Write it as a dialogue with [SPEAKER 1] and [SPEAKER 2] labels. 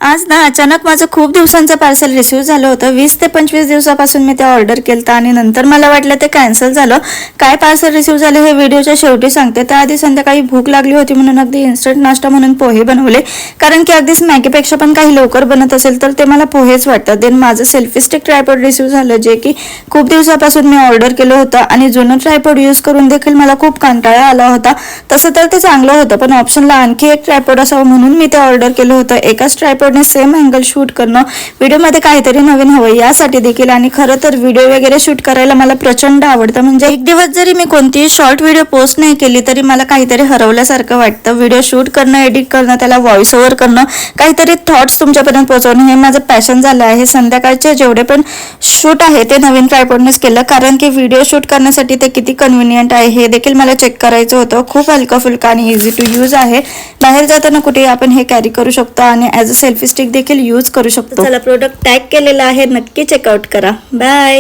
[SPEAKER 1] आज ना अचानक माझं खूप दिवसांचं पार्सल रिसीव झालं होतं. 20 ते 25 दिवसापासून मी ते ऑर्डर केलं आणि नंतर मला वाटलं ते कॅन्सल झालं. काय पार्सल रिसीव झालं हे व्हिडिओच्या शेवटी सांगते. त्याआधी संध्याकाळी भूक लागली होती म्हणून अगदी इन्स्टंट नाश्ता म्हणून पोहे बनवले. कारण की अगदीच मॅगीपेक्षा पण काही लवकर बनत असेल तर ते मला पोहेच वाटतं. देन माझं सेल्फी स्टिक ट्रायपॉड रिसीव झालं, जे की खूप दिवसापासून मी ऑर्डर केलं होतं आणि जुनं ट्रायपॉड यूज करून देखील मला खूप कंटाळा आला होता. तसं तर ते चांगलं होतं, पण ऑप्शनला आणखी एक ट्रायपॉड असावं म्हणून मी ते ऑर्डर केलं होतं. एकाच ट्रायपॉडने सेम अँगल शूट करणं, व्हिडिओमध्ये काहीतरी नवीन हवं यासाठी देखील. आणि खरं तर व्हिडिओ वगैरे शूट करायला मला प्रचंड आवडतं. म्हणजे एक दिवस जरी मी कोणतीही शॉर्ट व्हिडिओ पोस्ट नाही केली तरी मला काहीतरी हरवल्यासारखं वाटतं. व्हिडिओ शूट करणं, एडिट करणं, त्याला व्हॉइस ओव्हर करणं, काहीतरी थॉट्स तुमच्यापर्यंत पोहोचवणं हे माझं पॅशन झालं आहे. संध्याकाळचे जेवढे पण शूट आहे ते नवीन ट्रायपॉडनेच केलं, कारण की व्हिडिओ शूट करण्यासाठी ते किती कन्व्हिनियंट आहे हे देखील मला चेक करायचं होतं. खूप हलका फुलका आणि इझी टू यूज आहे. बाहेर जाताना कुठेही आपण हे कॅरी करू शकतो आणि ॲज अ सेल्फी स्टिक देखील यूज करू शकतो. चला, प्रोडक्ट टॅग केलेला आहे, नक्की चेकआउट करा. बाय.